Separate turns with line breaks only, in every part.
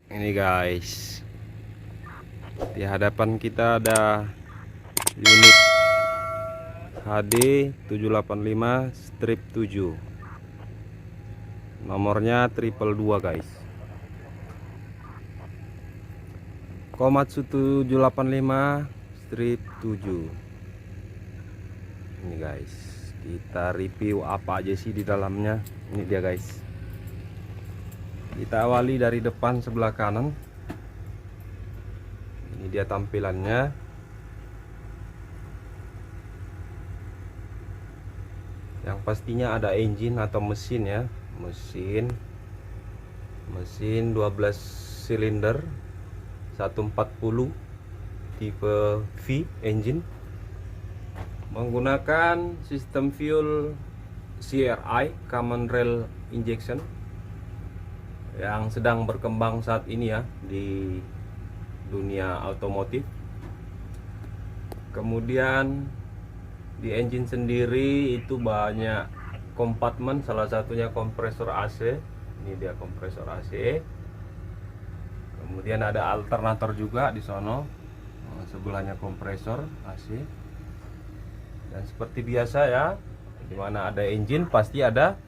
Ini guys, di hadapan kita ada unit HD 785 strip 7, nomornya triple 2 guys. Komatsu 785 strip 7. Ini guys, kita review apa aja sih di dalamnya. Ini dia guys. Kita awali dari depan sebelah kanan. Ini dia tampilannya. Yang pastinya ada engine atau mesin ya. Mesin 12 silinder 140 tipe V engine, menggunakan sistem fuel CRI Common Rail Injection yang sedang berkembang saat ini ya di dunia otomotif. Kemudian di engine sendiri itu banyak kompartemen, salah satunya kompresor AC. Ini dia kompresor AC. Kemudian ada alternator juga di sono, sebelahnya kompresor AC. Dan seperti biasa ya, dimana ada engine pasti ada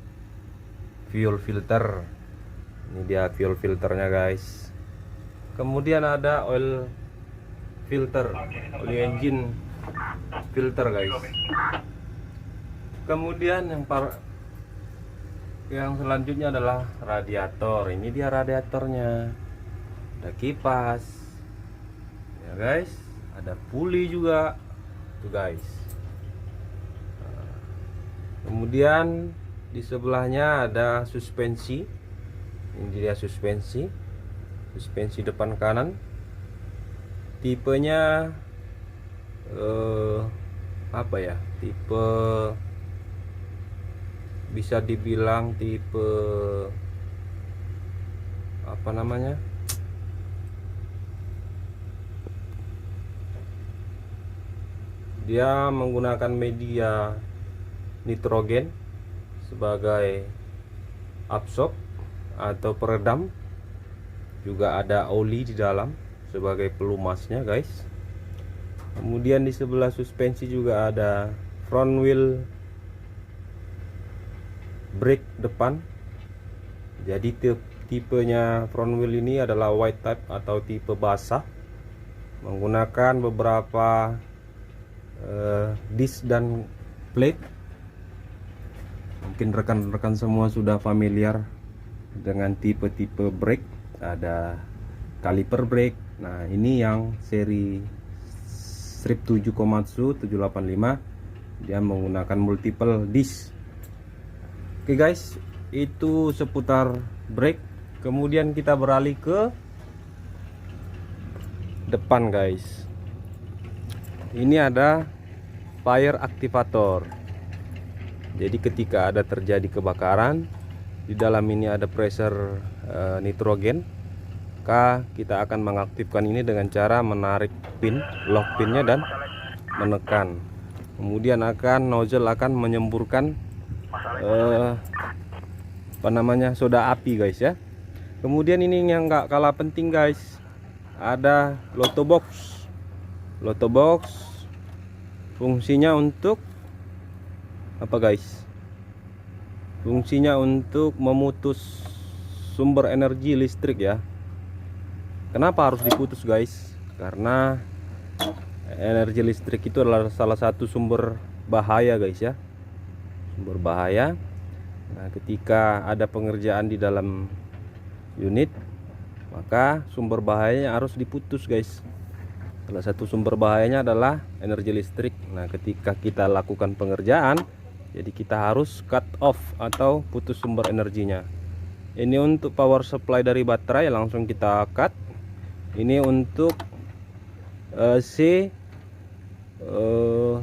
fuel filter. Ini dia fuel filternya guys. Kemudian ada oil filter, oil engine filter guys. Kemudian yang selanjutnya adalah radiator. Ini dia radiatornya. Ada kipas ya guys, ada puli juga tuh guys. Kemudian di sebelahnya ada suspensi. Ini dia suspensi depan kanan. Tipenya apa ya, tipe bisa dibilang tipe apa namanya, dia menggunakan media nitrogen sebagai absorb atau peredam. Juga ada oli di dalam sebagai pelumasnya guys. Kemudian di sebelah suspensi juga ada front wheel brake depan. Jadi tipenya front wheel ini adalah white type atau tipe basah, menggunakan beberapa disc dan plate. Mungkin rekan-rekan semua sudah familiar dengan tipe-tipe brake. Ada kaliper brake. Nah, ini yang seri strip 7 Komatsu 785, dia menggunakan multiple disc. Oke guys, itu seputar brake. Kemudian kita beralih ke depan guys. Ini ada fire activator. Jadi ketika ada terjadi kebakaran, di dalam ini ada pressure nitrogen, maka kita akan mengaktifkan ini dengan cara menarik pin, lock pinnya dan menekan. Kemudian nozzle akan menyemburkan soda api guys ya. Kemudian ini yang nggak kalah penting guys, ada lotto box. Lotto box fungsinya untuk apa guys? Fungsinya untuk memutus sumber energi listrik ya. Kenapa harus diputus guys? Karena energi listrik itu adalah salah satu sumber bahaya guys ya. Sumber bahaya. Nah, ketika ada pengerjaan di dalam unit, maka sumber bahayanya harus diputus guys. Salah satu sumber bahayanya adalah energi listrik. Nah, ketika kita lakukan pengerjaan, jadi kita harus cut off atau putus sumber energinya. Ini untuk power supply dari baterai, langsung kita cut. Ini untuk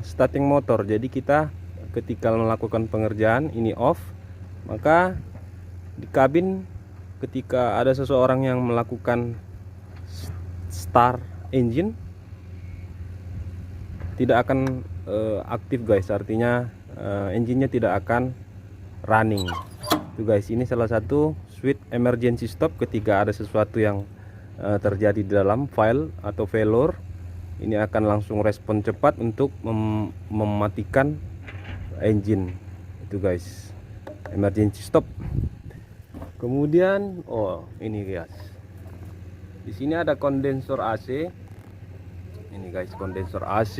starting motor. Jadi kita ketika melakukan pengerjaan ini off, maka di kabin ketika ada seseorang yang melakukan start engine, tidak akan aktif guys. Artinya engine-nya tidak akan running. Tuh guys, ini salah satu switch emergency stop ketika ada sesuatu yang terjadi di dalam file atau failure, ini akan langsung respon cepat untuk mematikan engine itu guys, emergency stop. Kemudian ini guys, di sini ada kondensor AC. Ini guys, kondensor AC.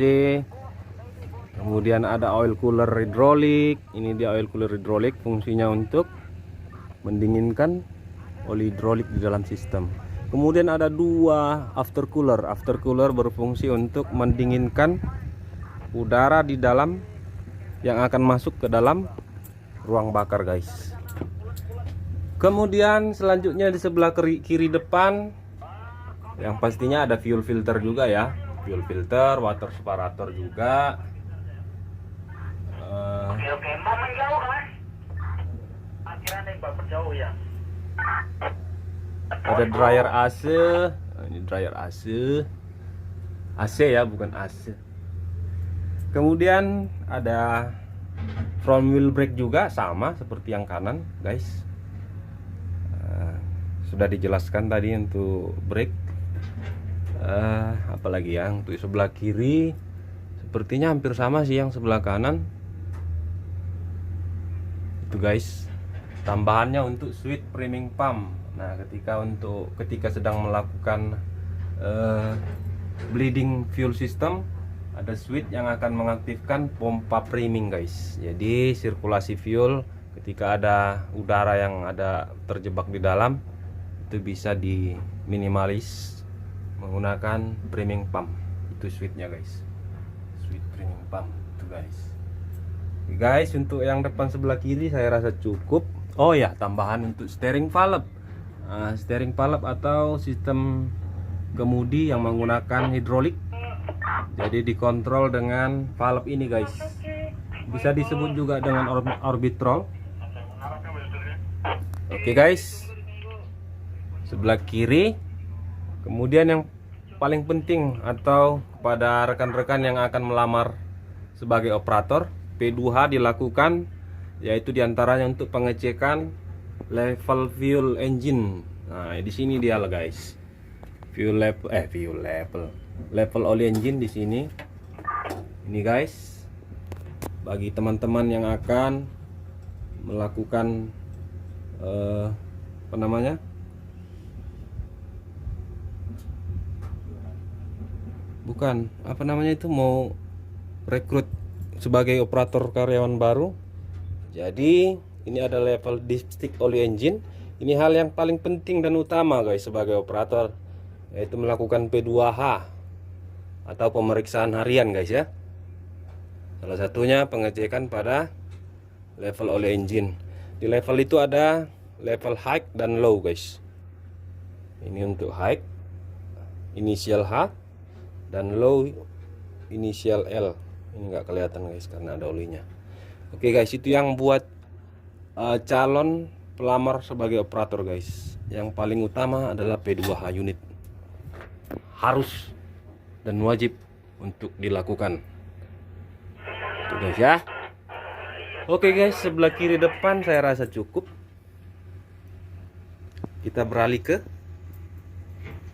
Kemudian ada oil cooler hidrolik. Ini dia oil cooler hidrolik, fungsinya untuk mendinginkan oli hidrolik di dalam sistem. Kemudian ada dua after cooler. After cooler berfungsi untuk mendinginkan udara di dalam yang akan masuk ke dalam ruang bakar guys. Kemudian selanjutnya di sebelah kiri depan, yang pastinya ada fuel filter juga ya. Fuel filter, water separator juga.
Oke, mau menjauh mas? Akhirnya nembak menjauh ya.
Ada dryer AC. Ini dryer AC. AC ya, bukan AC. Kemudian ada front wheel brake juga, sama seperti yang kanan guys. Sudah dijelaskan tadi untuk brake. Apalagi yang untuk sebelah kiri sepertinya hampir sama sih yang sebelah kanan itu guys. Tambahannya untuk switch priming pump. Nah, ketika sedang melakukan bleeding fuel system, ada switch yang akan mengaktifkan pompa priming guys. Jadi sirkulasi fuel ketika ada udara yang ada terjebak di dalam itu bisa diminimalis menggunakan priming pump. Itu switchnya guys, switch priming pump itu guys. Oke, guys, untuk yang depan sebelah kiri saya rasa cukup. Oh ya, tambahan untuk steering valve. Steering valve atau sistem kemudi yang menggunakan hidrolik. Jadi dikontrol dengan valve ini guys. Bisa disebut juga dengan orbitrol. Oke guys, sebelah kiri. Kemudian yang paling penting atau pada rekan-rekan yang akan melamar sebagai operator, P2H dilakukan, yaitu diantaranya untuk pengecekan level fuel engine. Nah, di sini dia lah guys. Level oli engine di sini. Ini guys, bagi teman-teman yang akan melakukan mau rekrut sebagai operator karyawan baru. Jadi ini ada level dipstick oli engine. Ini hal yang paling penting dan utama guys sebagai operator, yaitu melakukan P2H atau pemeriksaan harian guys ya. Salah satunya pengecekan pada level oli engine. Di level itu ada level high dan low guys. Ini untuk high inisial H dan low inisial L. Ini nggak kelihatan guys karena ada olinya. Oke guys, itu yang buat calon pelamar sebagai operator guys. Yang paling utama adalah P2H unit, harus dan wajib untuk dilakukan itu guys ya. Oke guys, sebelah kiri depan saya rasa cukup. Kita beralih ke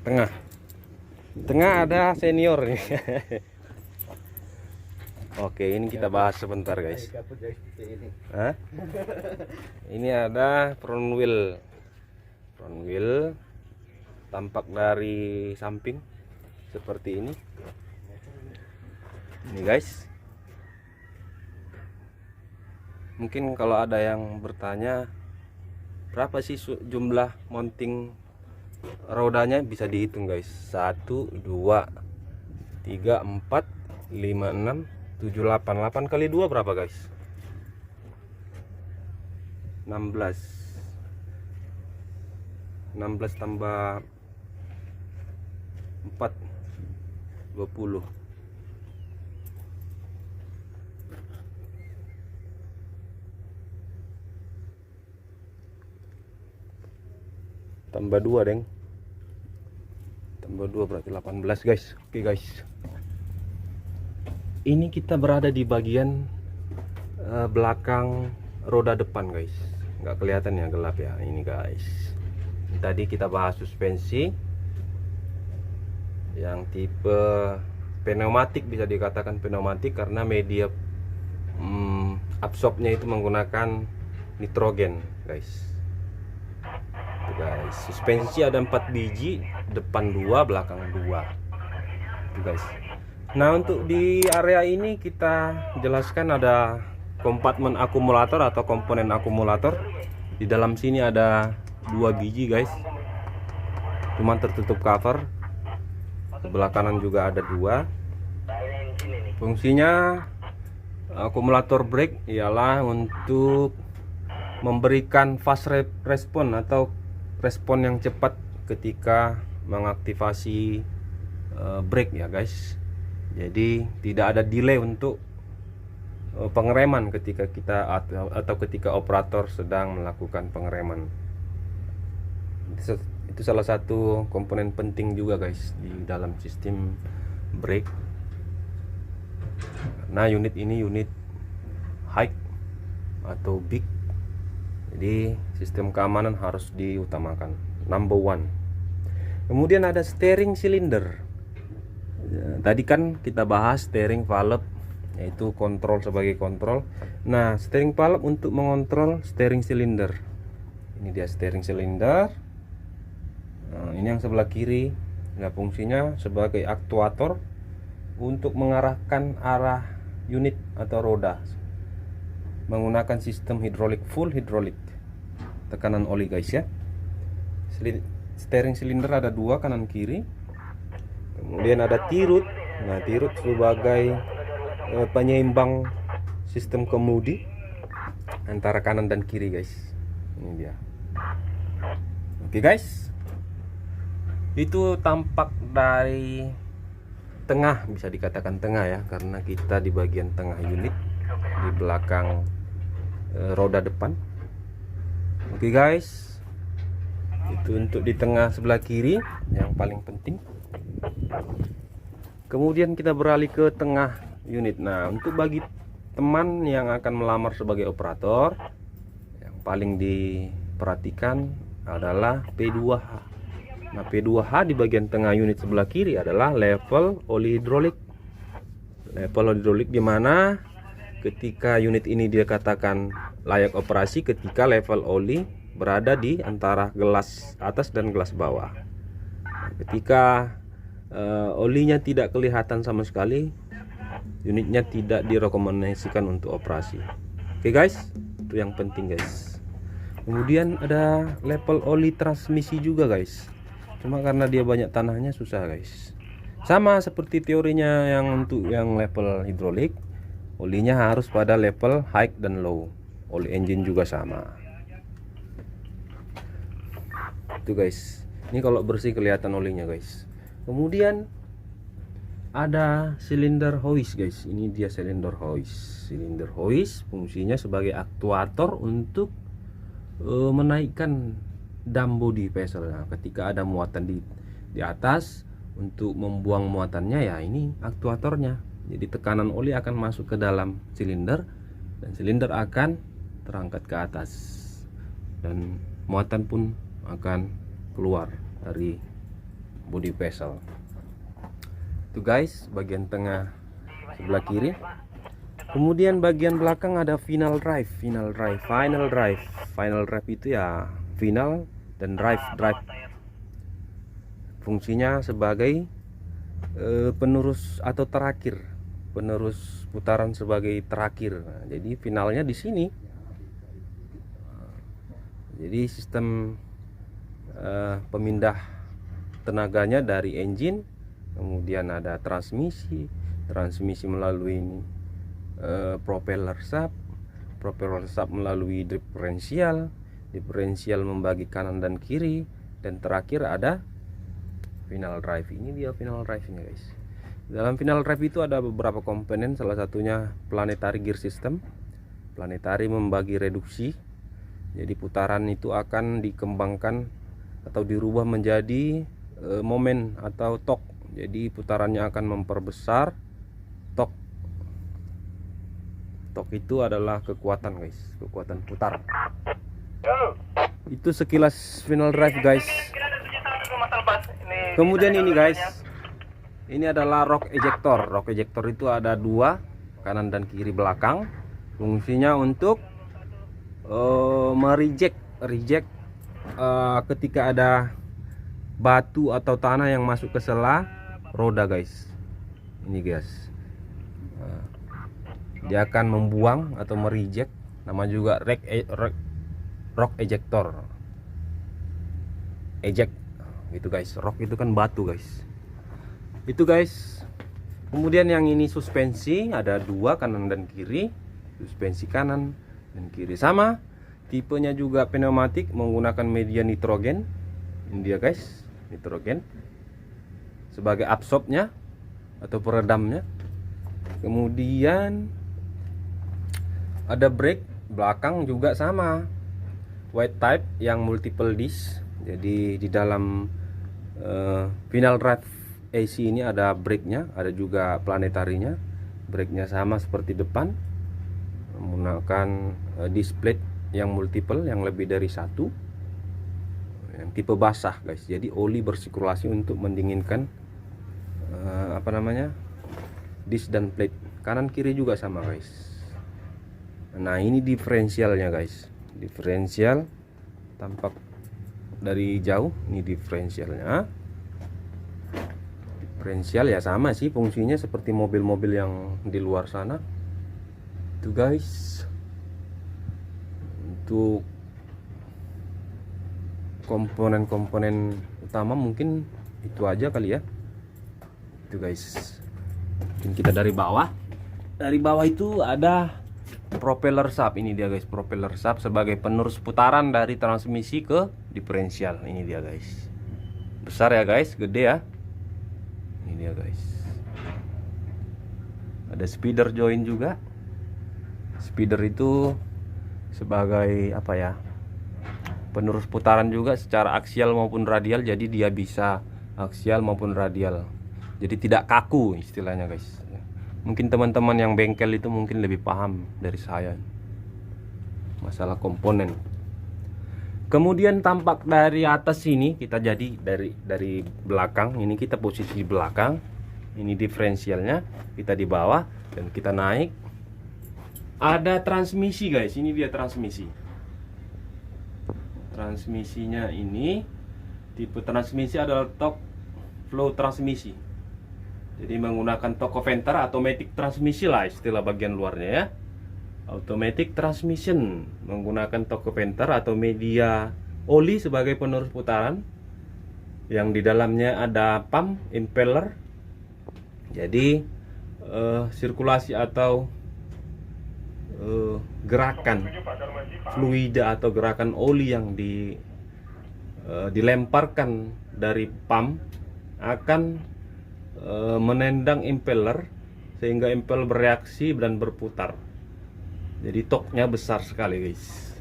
tengah. Tengah ada senior nih. Oke, ini kita bahas sebentar guys. Hah? Ini ada front wheel. Front wheel tampak dari samping seperti ini. Ini guys. Mungkin kalau ada yang bertanya berapa sih jumlah mounting rodanya, bisa dihitung guys. 1 2 3 4 5 6 7 8. 8 kali 2 berapa guys? 16 tambah 4 20. Tambah 2 deng. Tambah 2 berarti 18 guys. Oke guys, ini kita berada di bagian belakang roda depan guys. Nggak kelihatan ya, gelap ya ini guys. Tadi kita bahas suspensi. yang tipe pneumatik, bisa dikatakan pneumatik karena media absorbnya itu menggunakan nitrogen guys. Tuh guys, suspensi ada 4 biji, depan 2, belakang 2. Tuh guys. Nah, untuk di area ini kita jelaskan ada kompartemen akumulator atau komponen akumulator. Di dalam sini ada 2 biji guys, cuman tertutup cover. Sebelah kanan juga ada 2. Fungsinya akumulator brake ialah untuk memberikan fast respon atau respon yang cepat ketika mengaktifasi brake ya guys. Jadi tidak ada delay untuk pengereman ketika kita atau ketika operator sedang melakukan pengereman. Itu salah satu komponen penting juga guys di dalam sistem brake. Nah, unit ini unit high atau big, jadi sistem keamanan harus diutamakan, number one. Kemudian ada steering cylinder. Tadi kan kita bahas steering valve, yaitu kontrol sebagai kontrol. Nah, steering valve untuk mengontrol steering cylinder. Ini dia steering cylinder. Nah, ini yang sebelah kiri. Nah, fungsinya sebagai aktuator untuk mengarahkan arah unit atau roda menggunakan sistem hidrolik, full hidrolik, tekanan oli guys ya. Steering cylinder ada 2, kanan kiri. Kemudian ada tirut. Nah, tirut sebagai penyeimbang sistem kemudi antara kanan dan kiri guys. Ini dia. Oke guys, itu tampak dari tengah, bisa dikatakan tengah ya, karena kita di bagian tengah unit, di belakang roda depan. Oke guys, itu untuk di tengah sebelah kiri yang paling penting. Kemudian kita beralih ke tengah unit. Nah, untuk bagi teman yang akan melamar sebagai operator, yang paling diperhatikan adalah P2H. Nah, P2H di bagian tengah unit sebelah kiri adalah level oli hidrolik. Level oli hidrolik di mana ketika unit ini dikatakan layak operasi ketika level oli berada di antara gelas atas dan gelas bawah. Nah, ketika olinya tidak kelihatan sama sekali, unitnya tidak direkomendasikan untuk operasi. Oke guys, itu yang penting guys. Kemudian ada level oli transmisi juga guys. Cuma karena dia banyak tanahnya susah guys. Sama seperti teorinya yang untuk yang level hidrolik, olinya harus pada level high dan low. Oli engine juga sama. Itu guys. Ini kalau bersih kelihatan olinya guys. Kemudian ada silinder hoist guys. Ini dia silinder hoist. Silinder hoist fungsinya sebagai aktuator untuk menaikkan dam body vessel. Nah, ketika ada muatan di atas, untuk membuang muatannya ya ini aktuatornya. Jadi tekanan oli akan masuk ke dalam silinder dan silinder akan terangkat ke atas dan muatan pun akan keluar dari body vessel. Itu guys, bagian tengah sebelah kiri. Kemudian bagian belakang ada final drive. Final drive itu ya final dan drive. Fungsinya sebagai penerus atau terakhir, penerus putaran sebagai terakhir. Nah, jadi finalnya di sini. Jadi sistem pemindah tenaganya dari engine, kemudian ada transmisi melalui propeller shaft melalui diferensial membagi kanan dan kiri, dan terakhir ada final drive. Ini dia final drive nya guys. Dalam final drive itu ada beberapa komponen, salah satunya planetary gear system. Planetary membagi reduksi, jadi putaran itu akan dikembangkan atau dirubah menjadi momen atau torque. Jadi putarannya akan memperbesar torque. Torque itu adalah kekuatan guys, kekuatan putar. Itu sekilas final drive guys. Kemudian ini guys, Ini adalah rock ejector. Rock ejector itu ada dua, kanan dan kiri belakang. Fungsinya untuk reject ketika ada batu atau tanah yang masuk ke sela roda guys. Ini guys, dia akan membuang atau mereject. Nama juga rock ejector. Eject gitu guys. Rock itu kan batu guys. Itu guys. Kemudian yang ini suspensi, ada dua, kanan dan kiri. Suspensi kanan dan kiri sama. Tipenya juga pneumatik menggunakan media nitrogen. Ini dia guys, nitrogen sebagai absorbnya atau peredamnya. Kemudian ada brake belakang juga sama, wide type yang multiple disc. Jadi di dalam final drive AC ini ada brake-nya, ada juga planetarinya. Brake-nya sama seperti depan, menggunakan display yang multiple, yang lebih dari satu, yang tipe basah guys. Jadi oli bersirkulasi untuk mendinginkan disk dan plate. Kanan kiri juga sama guys. Nah ini diferensialnya guys. Diferensial tampak dari jauh. Ini diferensialnya. Diferensial ya sama sih fungsinya seperti mobil-mobil yang di luar sana. Itu guys. Untuk komponen-komponen utama mungkin itu aja kali ya. Itu guys. Mungkin kita dari bawah. Dari bawah itu ada propeller sub. Ini dia guys, propeller sub sebagai penerus putaran dari transmisi ke diferensial. Ini dia guys. Besar ya guys, gede ya. Ini dia guys. Ada speeder joint juga. Speeder itu sebagai apa ya, penerus putaran juga secara aksial maupun radial. Jadi dia bisa aksial maupun radial. Jadi tidak kaku istilahnya guys. Mungkin teman-teman yang bengkel itu mungkin lebih paham dari saya masalah komponen. Kemudian tampak dari atas sini, kita jadi dari belakang. Ini kita posisi di belakang. Ini diferensialnya, kita di bawah dan kita naik. Ada transmisi guys. Ini dia transmisi. Transmisinya ini tipe transmisi adalah torque flow transmisi. Jadi menggunakan torque converter, automatic transmisi lah istilah bagian luarnya ya. Automatic transmission menggunakan torque converter atau media oli sebagai penerus putaran, yang di dalamnya ada pump impeller. Jadi sirkulasi atau gerakan fluida atau gerakan oli yang dilemparkan dari pump akan menendang impeller sehingga impeller bereaksi dan berputar. Jadi torque-nya besar sekali guys.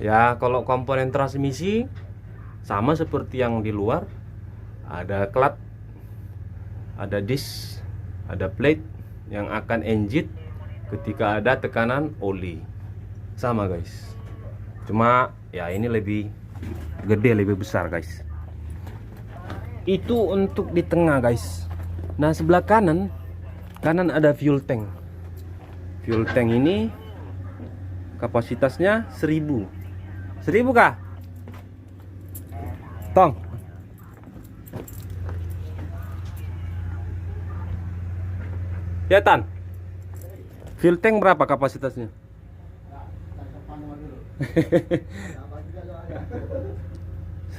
Ya kalau komponen transmisi sama seperti yang di luar. Ada clutch, ada disc, ada plate yang akan engine ketika ada tekanan oli. Sama guys. Cuma ya ini lebih gede, lebih besar guys. Itu untuk di tengah guys. Nah sebelah kanan ada fuel tank. Fuel tank ini kapasitasnya 1000 kah? Tong. Ya Tan. Fuel tank berapa kapasitasnya?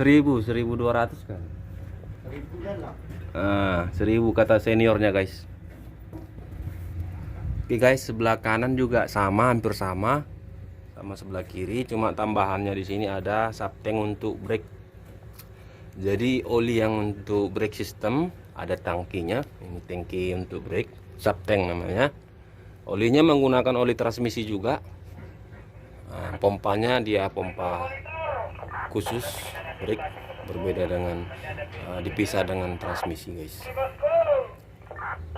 1200 kan? 1000 kata seniornya guys. Oke guys, sebelah kanan juga sama, hampir sama sebelah kiri, cuma tambahannya di sini ada subtank untuk brake. Jadi oli yang untuk brake system ada tangkinya. Ini tangki untuk brake, subtank namanya. Olinya menggunakan oli transmisi juga. Pompanya dia pompa khusus brake, berbeda dengan dipisah dengan transmisi guys.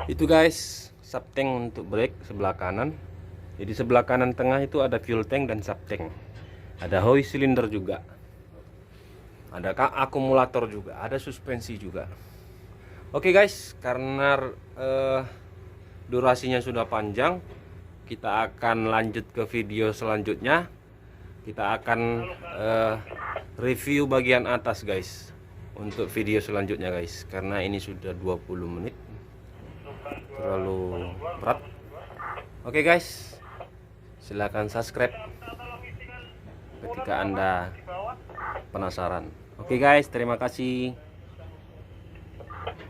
Itu guys, subtank untuk brake sebelah kanan. Jadi sebelah kanan tengah itu ada fuel tank dan subtank. Ada hoist cylinder juga. Ada akumulator juga, ada suspensi juga. Oke guys, karena durasinya sudah panjang, kita akan lanjut ke video selanjutnya. Kita akan review bagian atas guys untuk video selanjutnya guys, karena ini sudah 20 menit terlalu berat. Oke guys, silahkan subscribe ketika Anda penasaran. Oke guys, terima kasih.